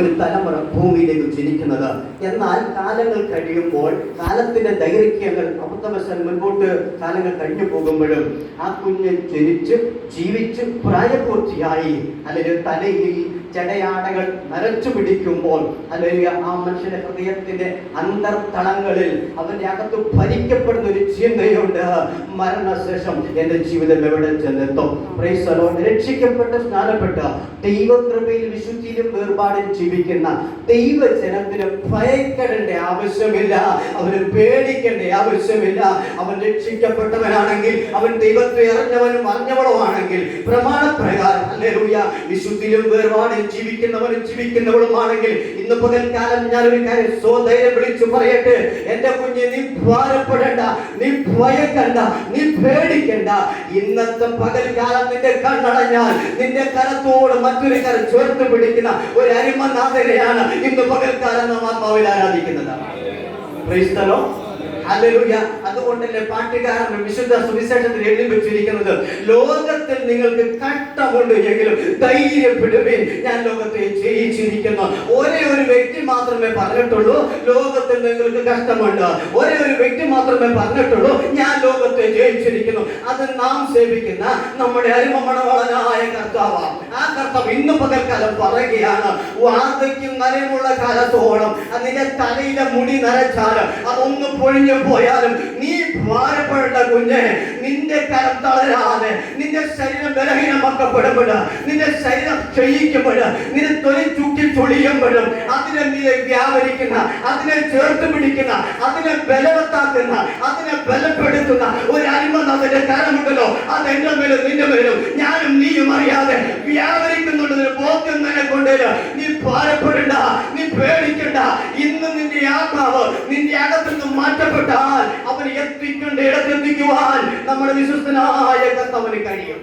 ഒരു തലമുറ ഭൂമിയിലേക്ക് ജനിക്കുന്നത്. എന്നാൽ കാലങ്ങൾ കഴിയുമ്പോൾ, കാലത്തിന്റെ ദൈർഘ്യങ്ങൾ അബദ്ധവശാൽ മുൻപോട്ട് കാലങ്ങൾ കഴിഞ്ഞു പോകുമ്പോഴും ആ കുഞ്ഞ് ജനിച്ച് ജീവിച്ച് പ്രായപൂർത്തിയായി അല്ലെങ്കിൽ തലയിൽ ജടയാടകൾ നരച്ചു പിടിക്കുമ്പോൾ, അല്ലെങ്കിൽ ആ മനുഷ്യന്റെ ഹൃദയത്തിന്റെ അന്തർത്തളങ്ങളിൽ അവന്റെ അകത്ത് ഭരിക്കപ്പെടുന്ന ഒരു ചിന്തയുണ്ട്, മരണശേഷം എന്റെ ജീവിതം എവിടെ ചെന്നെത്തും. Praise the Lord. രക്ഷിക്കപ്പെട്ട് സ്നാനപ്പെട്ട ദൈവകൃപയിൽ വിശുദ്ധിയിലും വേർപാടിൽ ജീവിക്കുന്ന ദൈവജനത്തിന് ഭയപ്പെടേണ്ട ആവശ്യമില്ല, അവന് പേടിക്കേണ്ട ആവശ്യമില്ല. അവൻ രക്ഷിക്കപ്പെട്ടവനാണെങ്കിൽ, അവൻ ദൈവത്തെ അറിഞ്ഞവനും അറിഞ്ഞവളോ ആണെങ്കിൽ, പ്രമാണപ്രകാരം ഹല്ലേലൂയ വിശുദ്ധിയിലും വേർപാടിൽ ജീവിക്കുന്നവനും ജീവിക്കുന്നവളുമാണെങ്കിൽ, ഇന്ന് പകൽക്കാലം ഞാനൊരു കാര്യം സ്വധൈര്യം വിളിച്ചു പറയട്ടെ, എന്റെ കുഞ്ഞ്, നീ ഭാരപ്പെടേണ്ട, നീ ഭയക്കണ്ട, നീ പേടിക്കണ്ട. ഇന്നത്തെ പകൽക്കാലം നിന്റെ കണ്ണടഞ്ഞാൽ നിന്റെ കരത്തോട് മറ്റൊരു കരം ചേർത്ത് പിടിക്കുന്ന ഒരു അരിമനാഥനെയാണ് ഇന്ന് പകൽക്കാലം നാം ആത്മാവിൽ ആരാധിക്കുന്നത്. Praise the Lord. ഹല്ലേലൂയ. അതുകൊണ്ടല്ലേ പാട്ടുകാരൻ വിശുദ്ധ സുവിശേഷത്തിൽ എഴുതി വെച്ചിരിക്കുന്നത്, ലോകത്തിൽ നിങ്ങൾക്ക് കഷ്ടമുണ്ട് എങ്കിലും ധൈര്യപ്പെടുവിൻ, ഞാൻ ലോകത്തെ ജയിച്ചിരിക്കുന്നു. ഒരേ ഒരു വ്യക്തി മാത്രമേ പറഞ്ഞിട്ടുള്ളൂ, ലോകത്തിൽ നിങ്ങൾക്ക് കഷ്ടമുണ്ട്. ഒരേ ഒരു വ്യക്തി മാത്രമേ പറഞ്ഞിട്ടുള്ളൂ, ഞാൻ ലോകത്തെ ജയിച്ചിരിക്കുന്നു. അത് നാം സേവിക്കുന്ന നമ്മുടെ അരിമമണവാളനായ കർത്താവാണ്. ആ കർത്താവ് ഇന്ന് പകൽക്കാലം പറയുകയാണ്, വാർദ്ധക്യം നരമുള്ള കാലത്തോളം അതിന്റെ തലയിലെ മുടി നരച്ചാൽ അതൊന്ന് പൊഴിഞ്ഞു പോയാലും നീ ഭാരപ്പെടേണ്ട കുഞ്ഞെ. നിന്റെ കരം തളരാതെ, നിന്റെ ശരീരം ബലഹീനമാക്കപ്പെടുമ്പോഴും, നിന്റെ ശരീരം ക്ഷയിക്കുമ്പോഴും, നിന്റെ തൊലി ചുറ്റി ചൊളിയുമ്പോഴും, അതിനെ നീ വ്യാപരിക്കുന്ന, അതിനെ ചേർത്ത് പിടിക്കുന്ന, അതിനെ ബലവത്താക്കുന്ന, അതിനെ ബലപ്പെടുത്തുന്ന ഒരു അരിമനാഥന്റെ കരമുണ്ടല്ലോ, അത് എന്റെ മേലും നിന്റെ മേലും ഞാനും നീയും അറിയാതെ വ്യാപരിക്കുന്നുണ്ടെന്ന് ബോധ്യം തന്നെ കൊണ്ടേല് നീ ഭാരപ്പെടേണ്ട, നീ പേടിക്കണ്ട. ഇന്ന് നിന്റെ ആത്മാവ് നിന്റെ അകത്തുനിന്ന് മാറ്റപ്പെട്ടാൽ അവന് എത്തിക്കേണ്ട ഇടത്തെത്തിക്കുവാൻ നമ്മുടെ വിശ്വസ്തനായ കർത്താവിന് കഴിയും.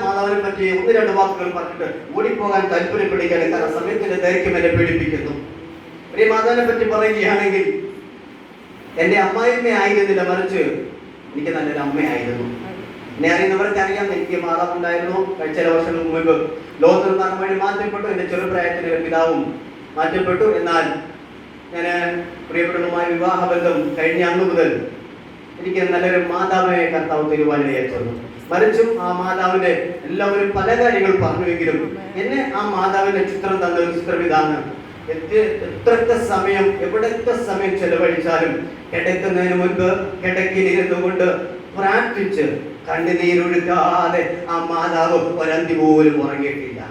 മാതാവിനെ പറ്റി ഒന്ന് രണ്ട് വാക്കുകൾ പറഞ്ഞിട്ട് ഓടിപ്പോകാൻ താല്പര്യപ്പെടുകയാണ്, കാരണം സമയത്തിന്റെ ദൈർഘ്യം എന്നെ പീഡിപ്പിക്കുന്നു. ഒരു മാതാവിനെ പറ്റി പറയുകയാണെങ്കിൽ, എന്റെ അമ്മായിമ്മ ആയിരുന്നില്ല, മറിച്ച് എനിക്ക് നല്ലൊരു അമ്മയായിരുന്നു. എന്നെ അറിയുന്നവർക്ക് അറിയാം, എനിക്ക് മാതാവുണ്ടായിരുന്നു. ചില വർഷങ്ങൾക്ക് മുൻപ് ലോകത്തിൽ നിന്നാണ് വഴി മാറ്റപ്പെട്ടു. എന്റെ ചെറുപ്രായത്തിന് പിതാവും മാറ്റപ്പെട്ടു. എന്നാൽ ഞാൻ പ്രിയപ്പെട്ടതുമായ വിവാഹബന്ധം കഴിഞ്ഞ അന്ന് മുതൽ എനിക്ക് നല്ലൊരു മാതാവിനെ കർത്താവ് തരുവാനിടയായി തീർന്നു. മറിച്ചും ആ മാതാവിന്റെ എല്ലാവരും പല കാര്യങ്ങൾ പറഞ്ഞുവെങ്കിലും എന്നെ ആ മാതാവിന്റെ ചിത്രം തന്ന ഒരു ചിത്രം ഇതാണ്. എത്രയൊക്കെ സമയം, എവിടൊക്കെ സമയം ചെലവഴിച്ചാലും കിടക്കുന്നതിന് മുൻപ് കിടക്കയിലിരുന്നു കൊണ്ട് പ്രാർത്ഥിച്ച് കണ്ണുനീരൊഴുക്കാതെ ആ മാതാവ് ഒരന്തി പോലും ഉറങ്ങിയിട്ടില്ല.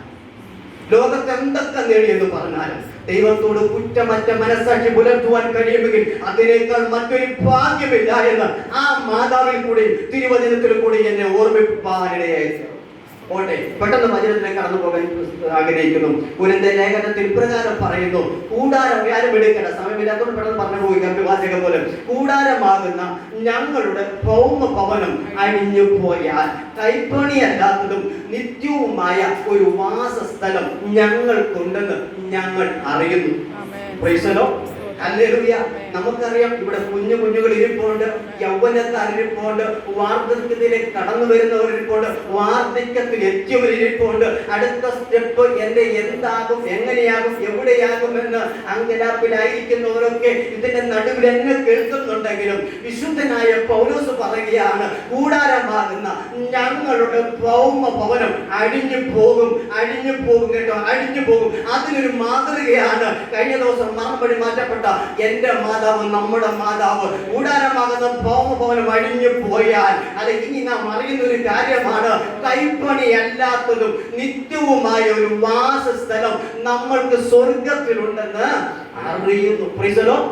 ലോകത്ത് എന്തൊക്കെ നേടിയെന്ന് പറഞ്ഞാലും ദൈവത്തോട് കുറ്റമറ്റ മനസ്സാക്ഷി പുലർത്തുവാൻ കഴിയുമെങ്കിൽ അതിനേക്കാൾ മറ്റൊരു ഭാഗ്യമില്ല എന്ന് ആ മാതാവിൽ കൂടി തിരുവചനത്തിൽ കൂടി എന്നെ ഓർമ്മിപ്പാനിടയായി. ഓട്ടെ, പെട്ടെന്ന് വചനത്തിലേക്ക് കടന്നു പോകാൻ ആഗ്രഹിക്കുന്നു. കുരിന്ത്യർ ലേഖനത്തിൽ ഇപ്രകാരം പറയുന്നു, കൂടാരം, ആരും എടുക്കേണ്ട സമയമില്ലാത്തതുകൊണ്ട് പെട്ടെന്ന് പറഞ്ഞു പോയി അഭിവാചകം പോലെ, കൂടാരമാകുന്ന ഞങ്ങളുടെ ഭൗമ ഭവനം അഴിഞ്ഞു പോയാൽ കൈപ്പണിയല്ലാത്തതും നിത്യവുമായ ഒരു വാസസ്ഥലം ഞങ്ങൾക്കുണ്ടെന്ന് ഞങ്ങൾ അറിയുന്നു. Praise the Lord. ഹല്ലേലൂയ. നമുക്കറിയാം, ഇവിടെ കുഞ്ഞുകൾ ഇരിപ്പുണ്ട്, യൗവനക്കാർ ഇരിപ്പുണ്ട്, വാർദ്ധക്യത്തിലേക്ക് കടന്നു വരുന്നവർ ഇരിപ്പുണ്ട്, വാർദ്ധക്യത്തിൽ എത്തിയവർ ഇരിപ്പുണ്ട്. അടുത്ത സ്റ്റെപ്പ് എന്റെ എന്താകും, എങ്ങനെയാകും, എവിടെയാകുമെന്ന് അങ്കലാപ്പിലായിരിക്കുന്നവരൊക്കെ ഇതിന്റെ നടുവിൽ എന്നെ കേൾക്കുന്നുണ്ടെങ്കിലും വിശുദ്ധനായ പൗലോസ് പറയുകയാണ്, കൂടാരമാകുന്ന ഞങ്ങളുടെ ഭൗമ ഭവനം അഴിഞ്ഞു പോകും കേട്ടോ, അഴിഞ്ഞു പോകും. അതിനൊരു മാതൃകയാണ് കഴിഞ്ഞ ദിവസം മറുപടി മാറ്റപ്പെട്ട എന്റെ മാതാവ്, നമ്മുടെ മാതാവ്. കൂടാരമാകുന്ന ഭൗമഭവനം അഴിഞ്ഞു പോയാൽ, അല്ലെങ്കിൽ ഇനി നാം അറിയുന്ന ഒരു കാര്യമാണ്, കൈപ്പണി അല്ലാത്തതും നിത്യവുമായ ഒരു വാസസ്ഥലം നമ്മൾക്ക് സ്വർഗത്തിലുണ്ടെന്ന് അറിയുന്നു. Praise the Lord.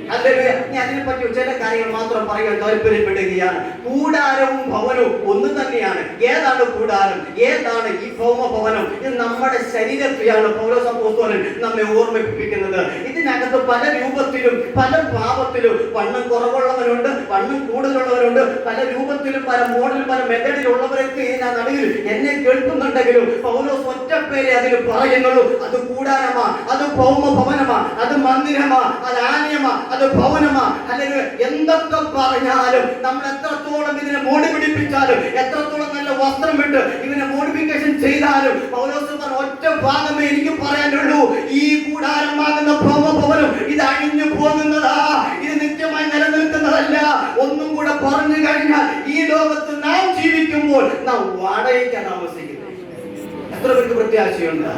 ഹല്ലേലൂയ. ഞാൻ അതിനെപ്പറ്റി ചില കാര്യങ്ങൾ മാത്രം പറയാൻ താല്പര്യപ്പെടുകയാണ്. കൂടാരവും ഭവനവും ഒന്ന് തന്നെയാണ്. ഏതാണ് കൂടാരം, ഏതാണ് ഈ ഭൗമഭവനം? ഇത് നമ്മുടെ ശരീരത്തെയാണ് പൗലോസ് അപ്പോസ്തലൻ നമ്മെ ഓർമ്മിപ്പിക്കുന്നത്. ഇതിനകത്ത് പല രൂപത്തിലും പല ഭാവത്തിലും വണ്ണം കുറവുള്ളവരുണ്ട്, വണ്ണം കൂടുതലുള്ളവരുണ്ട്, പല രൂപത്തിലും പല മോഡലും പല മെത്തഡിലുള്ളവരൊക്കെ ഇതിനകത്ത് എന്നെ കേൾക്കുന്നുണ്ടെങ്കിലും പൗലോസ് ഒറ്റ പേരെ അതിൽ പറയുന്നുള്ളൂ. അത് കൂടാരമാ, അത് ഭൗമ ഭവനമാ, അത് മന്ദിരമാ, അത് ആലയമാ, അത് ഭവനമാ. അല്ലെങ്കിൽ എന്തൊക്കെ പറഞ്ഞാലും നമ്മൾ എത്രത്തോളം ഇതിനെ മോടി പിടിപ്പിച്ചാലും എത്രത്തോളം നല്ല വസ്ത്രം ഇട്ട് ഇതിനെ മോഡിഫിക്കേഷൻ ചെയ്താലും പൗലോസ് പറഞ്ഞ ഒറ്റ ഭാഗമേ എനിക്ക് പറയാനുള്ളൂ. ഈ കൂടാരമാകുന്ന ഭൗമഭവനം ഇത് അഴിഞ്ഞു പോകുന്നതാ, ഇത് നിത്യമായി നിലനിൽക്കുന്നതല്ല. ഒന്നും കൂടെ പറഞ്ഞു കഴിഞ്ഞാൽ ഈ ലോകത്ത് നാം ജീവിക്കുമ്പോൾ നാം വാടകയ്ക്കാണ് താമസിക്കുന്നത്. എത്ര പേർക്ക് പ്രത്യാശയുണ്ട്?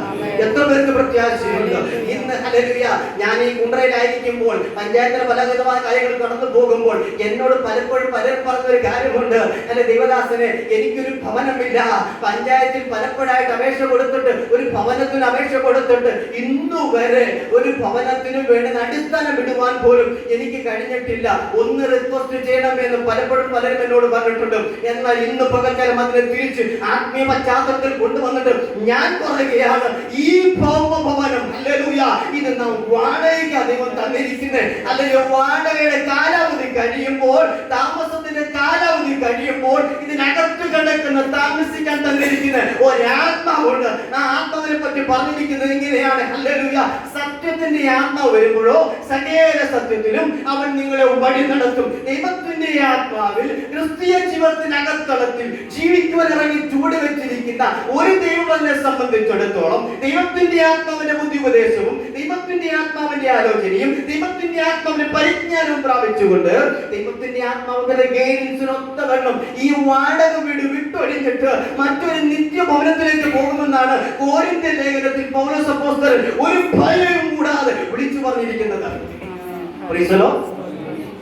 എത്ര പേർക്ക് പ്രത്യാശയുണ്ട്? ഇന്ന് ഹല്ലേലൂയ, ഞാൻ ഈ കുണ്ട്രയിലായിരിക്കുമ്പോൾ പഞ്ചായത്തിലെ പലവിധമായ കാര്യങ്ങൾ കടന്നു പോകുമ്പോൾ എന്നോട് പലപ്പോഴും പലരും പറഞ്ഞൊരു കാര്യമുണ്ട്, അല്ലെ ദേവദാസനെ, എനിക്കൊരു ഭവനമില്ല. പഞ്ചായത്തിൽ പലപ്പോഴായിട്ട് അപേക്ഷ കൊടുത്തിട്ട് ഒരു ഭവനത്തിന് അപേക്ഷ കൊടുത്തിട്ട് ഇന്നുവരെ ഒരു ഭവനത്തിന് വേണ്ടി അടിസ്ഥാനം ഇടുവാൻ പോലും എനിക്ക് കഴിഞ്ഞിട്ടില്ല. ഒന്ന് റിക്വസ്റ്റ് ചെയ്യണമെന്ന് പലപ്പോഴും പലരും എന്നോട് പറഞ്ഞിട്ടുണ്ട്. എന്നാൽ ഇന്ന് പകൽക്കാലം അതിനെ തിരിച്ച് ആത്മീയ പശ്ചാത്തലത്തിൽ കൊണ്ടുവന്നിട്ട് ഞാൻ പറയുകയാണ്, ഈ ഭൗമഭവനം ഹല്ലേലൂയ ഇത് നാം വാടകയ്ക്ക് ദൈവം തന്നിരിക്കുന്നത്. അല്ലെങ്കിൽ വാടകയുടെ കാലാവധി കഴിയുമ്പോൾ, താമസത്തിന്റെ കാലാവധി കഴിയുമ്പോൾ ഇതിനകത്ത് കിടക്കുന്ന താമസിക്കാൻ തന്നിരിക്കുന്ന ഒരാത്മാവുണ്ട്. ആ ആത്മാവിനെ പറ്റി പറഞ്ഞിരിക്കുന്നത് ഇങ്ങനെയാണ്, ഹല്ലേലൂയ, സത്യത്തിന്റെ ആത്മാവ് വരുമ്പോഴോ സകല സത്യത്തിലും അവൻ നിങ്ങളെ വഴി നടത്തും. ദൈവത്തിന്റെ ആത്മാവിൽ ക്രിസ്തീയ ജീവിതത്തിനകത്തളത്തിൽ ജീവിക്കുവാൻ ഇറങ്ങി ചൂട് വെച്ചിരിക്കുന്ന ഒരു ദൈവത്തെ സംബന്ധിച്ചിടത്തോളം ദൈവത്തിന്റെ ആത്മാവിന്റെ ബുദ്ധി ഉപദേശവും ദൈവത്തിന്റെ ആത്മാവിന്റെ ആലോചനയും ദൈവത്തിന്റെ ആത്മാവിന്റെ പരിജ്ഞാനവും പ്രാപിച്ചുകൊണ്ട് ദൈവത്തിന്റെ ആത്മാവിന്റെ ഗൈഡൻസിനൊത്തവണ്ണം ഈ വാടക വീട് വിട്ടൊഴിഞ്ഞിട്ട് മറ്റൊരു നിത്യഭവനത്തിലേക്ക് പോകുമെന്നാണ് കോരിന്ത്യൻ ലേഖനത്തിൽ പൗലോസ് അപ്പോസ്തലൻ ഒരു ഭയവും കൂടാതെ വിളിച്ചു പറഞ്ഞിരിക്കുന്നത്.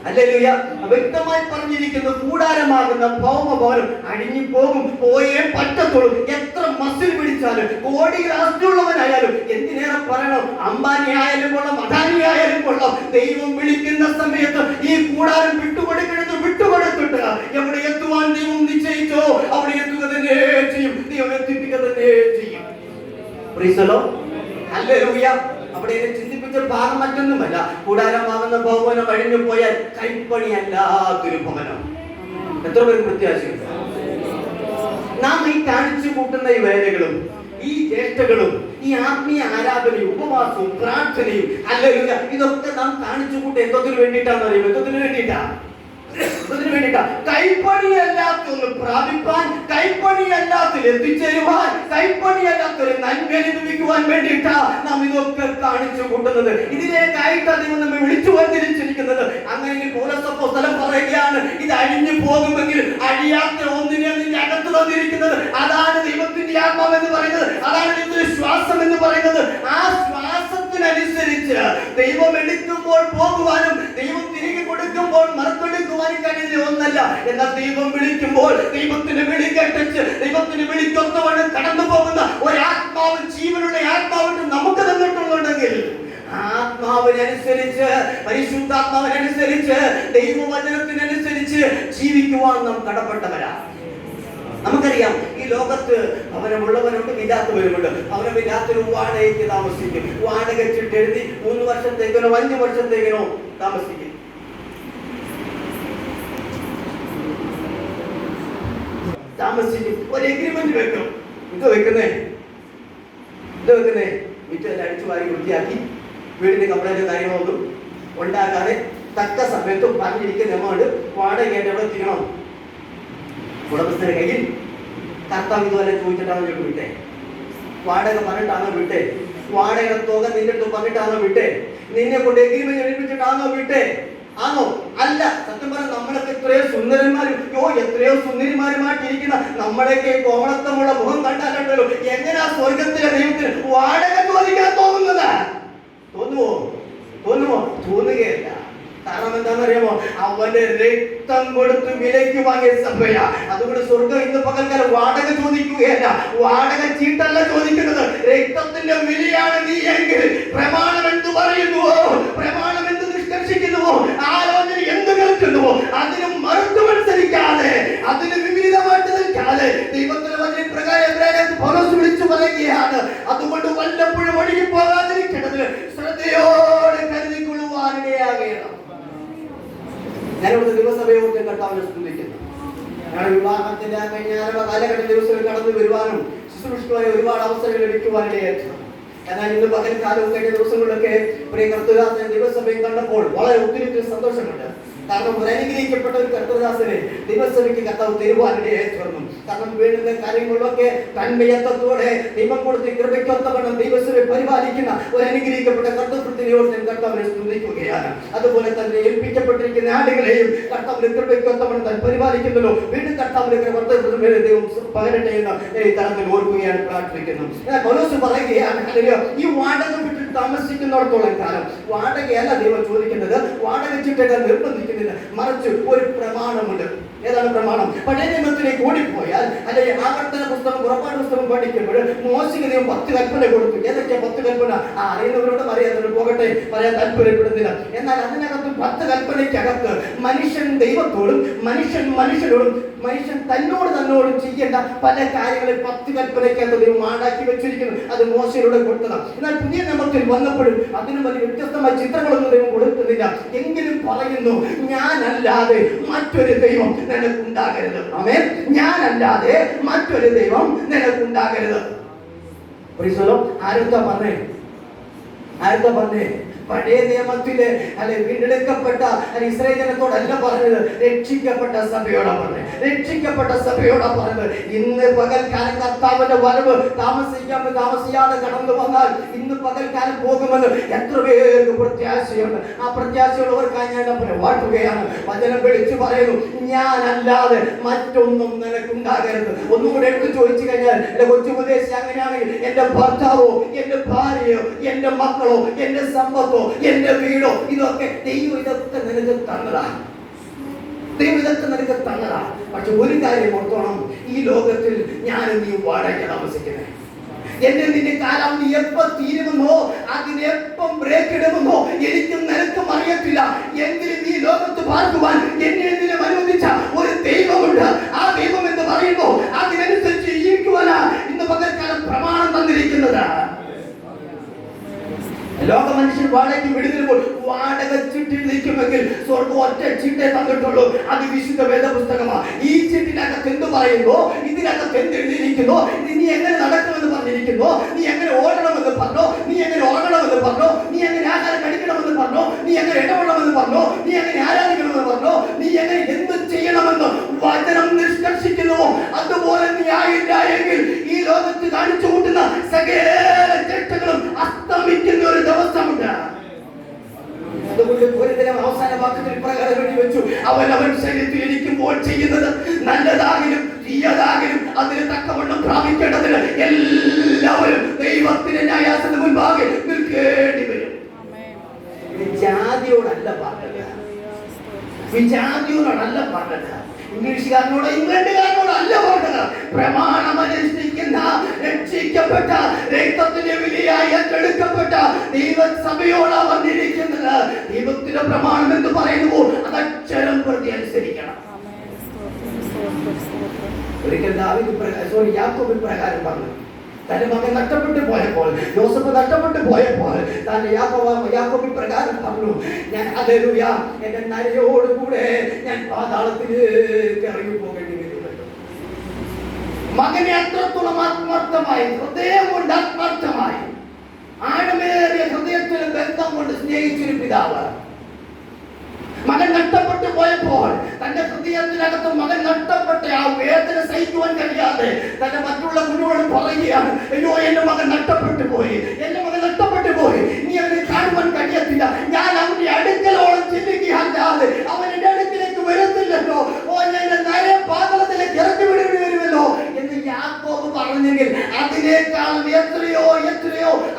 ഹല്ലേലൂയ, വ്യക്തമായി പറഞ്ഞിരിക്കുന്നു. കൂടാരമാകുന്ന ഭൗമഭവനം അഴിഞ്ഞു പോകും, പോയേ പറ്റത്തുള്ളൂ. എത്ര മസിൽ പിടിച്ചാലും കോടികൾ ആസ്തിയുള്ളവനായാലും, എന്തിനേറെ പറയണം, അംബാനി ആയാലും കൊള്ളാം, അദാനി ആയാലും കൊള്ളാം, ദൈവം വിളിക്കുന്ന സമയത്ത് ഈ കൂടാരം വിട്ടുകൊടുത്തിട്ട് എവിടെ എത്തുവാൻ ദൈവം നിശ്ചയിച്ചോ അവിടെ എത്തുക തന്നെ ചെയ്യും. ദൈവം എത്തിക്കുക തന്നെ ചെയ്യും. ഹല്ലേലൂയ. അവിടെ ചിന്തിപ്പിച്ച ഭാഗം മറ്റൊന്നുമല്ല, കൂടാരമാകുന്ന ഭവനം അഴിഞ്ഞു പോയാൽ കൈപ്പണിയല്ലാത്തൊരു ഭവനം. എത്ര പേർക്ക് പ്രത്യാശയുണ്ട്? നാം ഈ കാണിച്ചു കൂട്ടുന്ന ഈ വേലകളും ഈ ജ്യേഷ്ഠകളും ഈ ആത്മീയ ആരാധനയും ഉപവാസവും പ്രാർത്ഥനയും ഹല്ലേലൂയ ഇതൊക്കെ നാം കാണിച്ചു കൂട്ട എന്തൊന്നിനു വേണ്ടിയിട്ടാണെന്ന് അറിയുമോ? എന്തൊന്നിനു വേണ്ടിയിട്ടാ? കൈപ്പണിയല്ലാത്തൊന്ന് പ്രാപിപ്പാൻ, കൈപ്പണിയല്ലാത്തിൽ എത്തിച്ചേരുവാൻ, കൈപ്പണിയല്ലാത്തൊരു നന്മ അനുഭവിക്കുവാൻ വേണ്ടിയിട്ടാ നാം ഇതൊക്കെ കാണിച്ചു കൂട്ടുന്നത്. ഇതിലേക്കായിട്ട് ദൈവം നമ്മെ വിളിച്ചു വന്നിരിച്ചിരിക്കുന്നത്. അങ്ങനെ പൗലോസ് അപ്പോസ്തലൻ പറയുകയാണ്, ഇത് അഴിഞ്ഞു പോകുമെങ്കിൽ അഴിയാത്ത ഒന്നിനെ നിന്റെ അകത്ത് തന്നിരിക്കുന്നത്. അതാണ് ദൈവത്തിന്റെ ആത്മാവ് എന്ന് പറയുന്നത്, അതാണ് ദൈവത്തിന്റെ ശ്വാസം എന്ന് പറയുന്നത്. ആ ശ്വാസത്തിനനുസരിച്ച് ദൈവം എടുക്കുമ്പോൾ പോകുവാനും ദൈവം തിരികെ കൊടുക്കുമ്പോൾ മറുത്തെടുക്കുവാനും കഴിയുന്ന ഒന്നല്ല. എന്നാൽ ദൈവം വിളിക്കുമ്പോൾ ദൈവത്തിന് വിളി കേട്ടിച്ച് ദൈവത്തിന് വിളിക്കൊത്തവണ്ണം കടന്നു പോകുന്ന ഒരാത്മാവ്, ജീവനുള്ള ആത്മാവിന് നമുക്ക് തന്നിട്ടുണ്ടെങ്കിൽ ആത്മാവിനനുസരിച്ച്, പരിശുദ്ധാത്മാവിനനുസരിച്ച്, ദൈവവചനത്തിനനുസരിച്ച് ജീവിക്കുവാൻ നാം കടപ്പെട്ടവരാ. നമുക്കറിയാം, ഈ ലോകത്ത് ഭവനമുള്ളവരുണ്ട്, ഇല്ലാത്തവരുമുണ്ട്. ഭവനമില്ലാത്തൊരു വാടകയ്ക്ക് താമസിക്കും. വാടക ചിട്ട് എഴുതി 3 വർഷത്തേക്കോ 5 വർഷത്തേക്കോ താമസിക്കും. ഒരു എഗ്രിമെന്റ് വെക്കും. ഇത് വെക്കുന്നേ വീട്ടിലെല്ലാം അടിച്ചു വാരി വൃത്തിയാക്കി വീടിന്റെ കംപ്ലൈന്റ് കാര്യങ്ങളൊന്നും ഉണ്ടാകാതെ തക്ക സമയത്ത് പറഞ്ഞിരിക്കുന്ന എമൗണ്ട് വാടകയായിട്ട് എവിടെ എത്തിക്കണം? ഉടമസ്ഥരുടെ കയ്യിൽ. കർത്താവ് ഇതുവരെ ചോദിച്ചിട്ടാണോ വിട്ടേ? വാടക പറഞ്ഞിട്ടാണോ വിട്ടേ? വാടക തുക നിന്റെ അടുത്ത് പറഞ്ഞിട്ടാണോ വിട്ടേ? നിന്നെ കൊണ്ട് എഗ്രിമെന്റ് എഴുതിപ്പിച്ചിട്ടാണോ വിട്ടേ? ആണോ? അല്ല. സത്യം പറഞ്ഞാൽ നമ്മളൊക്കെ എത്രയോ സുന്ദരന്മാരും എത്രയോ സുന്ദരിമാരുമായിട്ടിരിക്കുന്ന നമ്മുടെയൊക്കെ കോമളത്വമുള്ള മുഖം കണ്ടാലുണ്ടല്ലോ, എങ്ങനെയാ സ്വർഗത്തിലെ ദൈവത്തിന് വാടക ചോദിക്കാൻ തോന്നുന്നത്? തോന്നുകയല്ല. കാരണം എന്താണെന്നറിയാമോ? അവന്റെ രക്തം കൊടുത്ത് വിലയ്ക്ക് വാങ്ങിയ സഭയാ. അതുകൊണ്ട് സ്വർഗം ഇന്ന് പകൽക്കാലം വാടക ചോദിക്കുകയല്ല, വാടക ചീട്ടല്ല ചോദിക്കുന്നത്. രക്തത്തിന്റെ വിലയാണ് നീ എങ്കിൽ പ്രമാണം എന്ത് പറയുന്നുവോ, പ്രമാണം എന്ത് നിഷ്കർഷിക്കുന്നുവോ, ആലോചന എന്ത് കേൾക്കുന്നുവോ അതിന് മറുത്തു മത്സരിക്കാതെ, അതിന് വിപരീതമായിട്ട് നിൽക്കാതെ ദൈവത്തിന്റെ വചന പ്രകാരം പൗലോസ് വിളിച്ചു പറയുകയാണ്, അതുകൊണ്ട് വല്ലപ്പോഴും ഒഴുകി പോകാതിരിക്കേണ്ടതിന് ശ്രദ്ധയോടെ കരുതിക്കൊള്ളുവാനിടയാകണം. ഞാനിവിടെ ദിവസഭയോടെ കർത്താവിനെ സ്തുതിക്കുന്നു. ഞാൻ വിവാഹത്തിന്റെ കഴിഞ്ഞ കാലഘട്ട ദിവസങ്ങളിൽ കടന്നു വരുവാനും ശുശ്രൂഷയ്ക്കുമായി ഒരുപാട് അവസരങ്ങൾ ലഭിക്കുവാനിടയായിരുന്നു. എന്നാൽ ഇന്ന് പകൽക്കാലവും കഴിഞ്ഞ ദിവസങ്ങളിലൊക്കെ പ്രിയ കർത്തൃദാസനെ ദിവസഭയും കണ്ടപ്പോൾ വളരെ ഒത്തിരി സന്തോഷമുണ്ട്. കാരണം ഒരു അനുഗ്രഹിക്കപ്പെട്ട ഒരു കർത്തൃദാസനെ ദിവസഭയ്ക്ക് കർത്താവ് തരുവാനിടയായി തീർന്നു. കാരണം വേണ്ടുന്ന കാര്യങ്ങളിലൊക്കെ തന്മയത്വത്തോടെ ദൈവം കൊടുത്ത് കൃപയ്ക്കൊത്തവണ്ണം ദൈവസഭയെ പരിപാലിക്കുന്ന ഒരു അനുഗ്രഹിക്കപ്പെട്ട കർത്തൃത്വത്തിനോട് ഞാൻ കർത്താവിനെ സ്തുതിക്കുകയാണ്. അതുപോലെ തന്നെ ഏൽപ്പിക്കപ്പെട്ടിരിക്കുന്ന ആളുകളെയും കർത്താവിന്റെ കൃപയ്ക്കൊത്തവണ്ണം താൻ പരിപാലിക്കുന്നല്ലോ. വീണ്ടും കർത്താവിന്റെ കർത്തൃത്വത്തിന് ദൈവം പകരട്ടെ എന്ന് ഈ തരത്തിൽ ഓർക്കുകയാണ്, പ്രാർത്ഥിക്കുന്നു. പൗലോസ് പറയുകയാണ്, ഈ വാടക വിട്ടിട്ട് താമസിക്കുന്നിടത്തോളം കാലം വാടകയല്ല ദൈവം ചോദിക്കുന്നത്, വാടക ചിട്ടകൾ നിർബന്ധിക്കുന്നത്, മറിച്ച് ഒരു പ്രമാണമുണ്ട്. ഏതാണ് പ്രമാണം? പഴയ നിയമത്തിലേക്ക് ഓടിപ്പോയാൽ അല്ലെങ്കിൽ ആവർത്തന പുസ്തകം, പുറപ്പാട് പുസ്തകം പഠിക്കുമ്പോൾ മോശയ്ക്ക് ദൈവം 10 കൽപ്പന കൊടുത്തു. ഏതൊക്കെയാ 10 കൽപ്പന? അറിയുന്നവരോട് അറിയാത്തവരോട് പോകട്ടെ, പറയാൻ താല്പര്യപ്പെടുന്നില്ല. എന്നാൽ അതിനകത്ത് 10 കൽപ്പനയ്ക്കകത്ത് മനുഷ്യൻ ദൈവത്തോടും മനുഷ്യൻ മനുഷ്യരോടും മനുഷ്യൻ തന്നോടും ചെയ്യേണ്ട പല കാര്യങ്ങളിൽ 10 കൽപ്പനയ്ക്കകത്ത് ദൈവം ആടാക്കി വെച്ചിരിക്കുന്നു. അത് മോശയിലൂടെ കൊടുത്തതാണ്. എന്നാൽ പുതിയ നിയമത്തിൽ വന്നപ്പോഴും അതിന് വലിയ വ്യത്യസ്തമായ ചിത്രങ്ങളൊന്നും ദൈവം കൊടുക്കുന്നില്ല. എങ്കിലും പറയുന്നു, ഞാനല്ലാതെ മറ്റൊരു ദൈവം നിനക്കുണ്ടാകരുത്. ആമേൻ. ഞാനല്ലാതെ മറ്റൊരു ദൈവം നിനക്കുണ്ടാകരുത്. ആരെന്താ പറഞ്ഞേ? പഴയ നിയമത്തിലെ അല്ലെ വീണ്ടെടുക്കപ്പെട്ട ഇസ്രായേൽ ജനത്തോടല്ല പറഞ്ഞത്, രക്ഷിക്കപ്പെട്ട സഭയോടാ പറഞ്ഞത്. രക്ഷിക്കപ്പെട്ട സഭയോടാ പറഞ്ഞത്. ഇന്ന് പകൽക്കാലം കർത്താവിന്റെ വരവ് താമസിയാതെ കടന്നു വന്നാൽ ഇന്ന് പകൽക്കാലം പോകുമെന്ന് എത്ര പേർക്ക് പ്രത്യാശയുണ്ട്. ആ പ്രത്യാശയുള്ളവർക്കായി ഞാൻ വാട്ടുകയാണ്. വചനം വിളിച്ചു പറയുന്നു, ഞാനല്ലാതെ മറ്റൊന്നും നിനക്കുണ്ടാകരുത്. ഒന്നുകൂടെ എടുത്ത് ചോദിച്ചു കഴിഞ്ഞാൽ, എന്റെ കൊച്ചുപദേശി അങ്ങനെയാണെങ്കിൽ എന്റെ ഭർത്താവോ, എന്റെ ഭാര്യയോ, എന്റെ മക്കളോ, എന്റെ സമ്പത്തോ, എന്റെ വീടോ, ഇതൊക്കെ ദൈവം ഇതൊക്കെ നിനക്ക് തന്നതാ. പക്ഷെ ഒരു കാര്യം ഓർത്തോണം, ഈ ലോകത്തിൽ ഞാനും നീ വാടക താമസിക്കുന്നത്. എന്റെ നിന്റെ കാലാവധി എപ്പോ തീരുമെന്നോ അതിനെപ്പം ബ്രേക്ക് ഇടുമെന്നോ എനിക്കും നിനക്കും അറിയത്തില്ല. എങ്കിലും ഈ ലോകത്ത് പാർക്കുവാൻ എന്നെ നിന്നെ അനുവദിച്ച ഒരു ദൈവമുണ്ട്. ആ ദൈവം എന്ന് പറയുമ്പോ അതിനനുസരിച്ച് ജീവിക്കുവാനാ ഇന്ന് പകൽക്കാലം പ്രമാണം തന്നിരിക്കുന്നത്. ലോക മനുഷ്യൻ വാടകയ്ക്ക് വിടുന്നപ്പോൾ വാടക ചിട്ടിൽ നിൽക്കുമെങ്കിൽ സ്വർഗം ഒറ്റ ചിട്ടേ തന്നിട്ടുള്ളൂ. അത് വിശുദ്ധ വേദപുസ്തകമാണ്. ഈ ചിട്ടിനകത്ത് എന്ത് പറയുമ്പോ, ഇതിനകത്ത് എന്ത് എഴുതിയിരിക്കുന്നു, നീ എങ്ങനെ നടക്കുമെന്ന് പറഞ്ഞിരിക്കുന്നു, നീ എങ്ങനെ ഓടണമെന്ന് പറഞ്ഞോ, നീ എങ്ങനെ ഓടണമെന്ന് പറഞ്ഞോ, നീ എങ്ങനെ ആഹാരം കഴിക്കണമെന്ന് പറഞ്ഞോ, നീ എങ്ങനെ ഇടപെടണമെന്ന് പറഞ്ഞോ, നീ എങ്ങനെ ആരാധിക്കണമെന്ന് പറഞ്ഞോ, നീ എങ്ങനെ എന്ത് ചെയ്യണമെന്ന് വചനം നിഷ്കർഷിക്കുന്നുവോ അതുപോലെ നീ ആയില്ല എങ്കിൽ ഈ ലോകത്ത് കാണിച്ചു കൂട്ടുന്ന സകല ചേട്ടകളും അസ്തമിക്കുന്ന ഒരു ദിവസമുണ്ട്. അതുകൊണ്ട് ഒരുതരം അവസാന വാക്യത്തിൽ പ്രകാരം എഴുതി വെച്ചു, അവൻ ശരീരത്തിൽ ഇരിക്കുമ്പോൾ ചെയ്യുന്നത് നല്ലതാകിലും തീയതാകിലും അതിന് തക്കവണ്ണം പ്രാപിക്കേണ്ടതിന് എല്ലാവരും ദൈവത്തിന്റെ ന്യായാസനത്തിന് മുൻപാകെ നിൽക്കേണ്ടി വരും. ജാതിയോടല്ല പറഞ്ഞത്, വിജാതിയോടല്ല പറഞ്ഞത്, ഇംഗ്ലീഷുകാരനോട് ഇംഗ്ലണ്ടുകാരനോടല്ല പറഞ്ഞത്. പ്രമാണമനുഷ്ഠിക്കുന്ന രക്ഷിക്കപ്പെട്ട രക്തത്തിന്റെ വിലയായി ഏറ്റെടുക്കപ്പെട്ട ദൈവസഭയോടാ വന്നിരിക്കുന്നത്. ദൈവത്തിന്റെ പ്രമാണം എന്ന് പറയുന്നു, അത് അക്ഷരം പ്രതി അനുസരിക്കണം. ഒരിക്കൽ യാക്കോബ് പ്രകാരം പറഞ്ഞു, തന്റെ മകൻ നഷ്ടപ്പെട്ടു പോയപ്പോൾ, യോസഫ് നഷ്ടപ്പെട്ടു പോയപ്പോൾ തന്റെ യാക്കോബ് പ്രകാരം പറഞ്ഞു, ഞാൻ ഹല്ലേലൂയ എന്റെ നരയോടുകൂടെ ഞാൻ പാതാളത്തിലേക്ക് ഇറങ്ങി പോകേണ്ടി വരും. മകനെ അത്രത്തോളം ആത്മാർത്ഥമായി, ഹൃദയം കൊണ്ട് ആത്മാർത്ഥമായി, ആഴമേറിയ ഹൃദയത്തിലും ബന്ധം കൊണ്ട് സ്നേഹിച്ചൊരു പിതാവ് മകൻ നഷ്ടപ്പെട്ടു പോയപ്പോൾ തന്റെ ഹൃദയത്തിനകത്ത് മകൻ നഷ്ടപ്പെട്ട ആ വേദന സഹിക്കുവാൻ കഴിയാതെ തന്റെ മറ്റുള്ള കുഞ്ഞുങ്ങളോട് പറയുകയാണ്, അയ്യോ എന്റെ മകൻ നഷ്ടപ്പെട്ടു പോയി, എന്റെ മകൻ നഷ്ടപ്പെട്ടു പോയി, നീ അവനെ കാണുവാൻ കഴിയത്തില്ല, ഞാൻ അവന്റെ അടുക്കലോളം ചിന്തിക്കുകയല്ലാതെ അവൻ എന്റെ അടുക്കിലേക്ക് വരുന്നില്ലല്ലോ, ഓ എന്റെ നേരെ പാതാളത്തിലേക്ക് ഇറക്കി വിടേണ്ടി വരുമല്ലോ എന്ന് യാക്കോബ് പറഞ്ഞെങ്കിൽ അതിനേക്കാളും എത്രയോ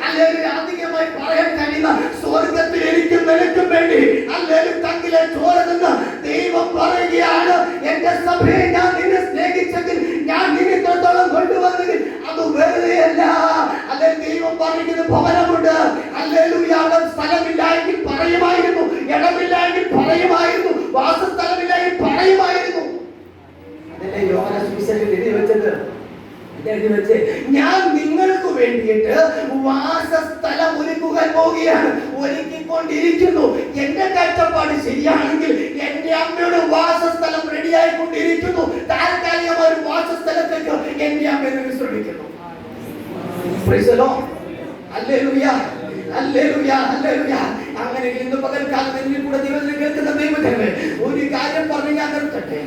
അല്ലെങ്കിൽ അധികമായി പറയാൻ കഴിയുന്ന സ്വർഗത്തിൽ എനിക്കും നിനക്കും വേണ്ടി അല്ലെങ്കിൽ തങ്കിലെ ചോരതെന്ന് ദൈവം പറയുകയാണ്. എന്റെ സഭയെ ഞാൻ നിന്നെ സ്നേഹിച്ചെങ്കിൽ, ഞാൻ നിന്നെ തൊട്ടോളം കൊണ്ടുവന്നെങ്കിൽ അത് വെറുതെയല്ല. അല്ലെങ്കിൽ ദൈവം പറയുന്നത് ഭവനമുണ്ട്, ഹല്ലേലൂയ, സ്ഥലമില്ലായെങ്കിൽ പറയുമായിരുന്നു, ഇടമില്ലായെങ്കിൽ പറയുമായിരുന്നു, വാസസ്ഥലമില്ലായെങ്കിൽ പറയുമായിരുന്നു. അതല്ലേ യോഹന്നാൻ സുവിശേഷത്തിൽ എഴുതി വെച്ചത്, ഞാൻ നിങ്ങൾക്ക് വാസസ്ഥലം ഒരുക്കുവാൻ പോവുകയാണ്, ഒരുക്കിക്കൊണ്ടിരിക്കുന്നു. എന്റെ കാഴ്ചപ്പാട് ശരിയാണെങ്കിൽ എന്റെ അമ്മയുടെ വാസസ്ഥലം റെഡിയായിക്കൊണ്ടിരിക്കുന്നു. താൽക്കാലികമായ ഒരു വാസസ്ഥലത്തേക്ക് എന്റെ അമ്മ ശ്രമിക്കുന്നു. അങ്ങനെ ഇന്ന് പകൽക്കാലം എന്നിൽ കൂടെ ദൈവത്തിൽ കേൾക്കുന്ന ദൈവജനമേ, ഒരു കാര്യം പറഞ്ഞ് ഞാൻ നിർത്തട്ടെ.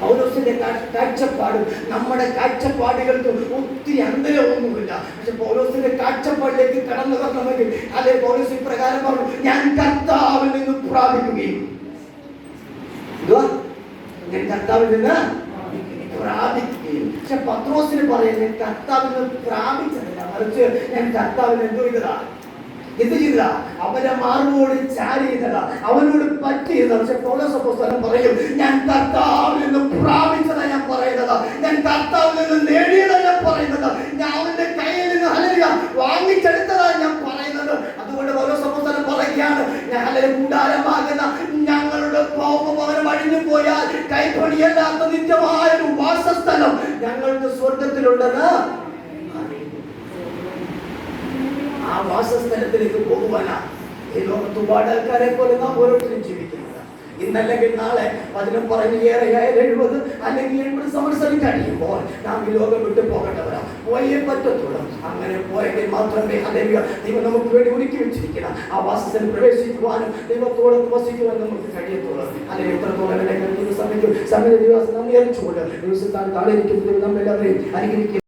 പൗലോസിന്റെ കാഴ്ചപ്പാടും നമ്മുടെ കാഴ്ചപ്പാടുകൾക്ക് ഒത്തിരി അന്തരമൊന്നുമില്ല. പക്ഷെ പൗലോസിന്റെ കാഴ്ചപ്പാടിലേക്ക് കടന്നു വരണമെങ്കിൽ അല്ലെ പൗലോസ് ഇപ്രകാരം പറഞ്ഞു, ഞാൻ കർത്താവിൽ നിന്ന് പ്രാപിക്കുകയും. ഞാൻ കർത്താവിൽ നിന്ന് പ്രാപിക്കുകയും. പക്ഷെ പത്രോസിന് പറയുന്നത് ഞാൻ കർത്താവിൽ നിന്ന് പ്രാപിച്ചതല്ല, മറിച്ച് ഞാൻ കർത്താവിന് എന്ത് ചെയ്തതാ, അവന്റെ മാർവോട് ചാരിയതല്ല, അവനോട് പറ്റിയതാ. പക്ഷെ പൗലോസ് അപ്പോസ്തലൻ പറയും, ഞാൻ കർത്താവിൽ നിന്ന് പ്രാപിച്ചതാ ഞാൻ പറയുന്നത്, ഞാൻ കർത്താവിൽ നിന്ന് നേടിയതാ ഞാൻ പറയുന്നത്, ഞാൻ അവന്റെ കയ്യിൽ നിന്ന് ഹല്ലേലൂയ വാങ്ങിച്ചെടുത്തതാ ഞാൻ പറയുന്നത്. അതുകൊണ്ട് പൗലോസ് അപ്പോസ്തലൻ പറയുകയാണ്, കൂടാരമാകുന്ന ഞങ്ങളുടെ ഭൗമഭവനം അഴിഞ്ഞു പോയാൽ കൈപ്പണിയല്ലാത്ത നിത്യമായ ഒരു വാസസ്ഥലം ഞങ്ങൾക്ക് സ്വർഗത്തിലുണ്ടെന്ന് ആ വാസസ്ഥലത്തിലേക്ക് പോകുവാനാ ഈ ലോകത്ത് ഒരുപാട് ആൾക്കാരെ പോലെ നാം ഓരോരുത്തരും ജീവിക്കുന്നത്. ഇന്നല്ലെങ്കിൽ നാളെ 10 പറഞ്ഞ് 70 അല്ലെങ്കിൽ 80 സംവത്സരം കഴിയുമ്പോൾ നാം ഈ ലോകം വിട്ടു പോകേണ്ടവരാ, പോയേ പറ്റത്തുള്ളൂ. അങ്ങനെ പോയെങ്കിൽ മാത്രമേ ദൈവം നമുക്ക് വേണ്ടി ഒരുക്കി വെച്ചിരിക്കണം ആ വാസസ്ഥലം പ്രവേശിക്കുവാനും ദൈവത്തോടെ വസിക്കുവാനും നമുക്ക് കഴിയത്തുള്ളൂ. അല്ലെങ്കിൽ എത്രത്തോളം സമയത്ത് ദിവസം നാം അറിയിച്ചുകൊണ്ട് ദിവസത്താൻ താഴെ നമ്മളെല്ലാവരെയും അനുഗ്രഹിക്കുക.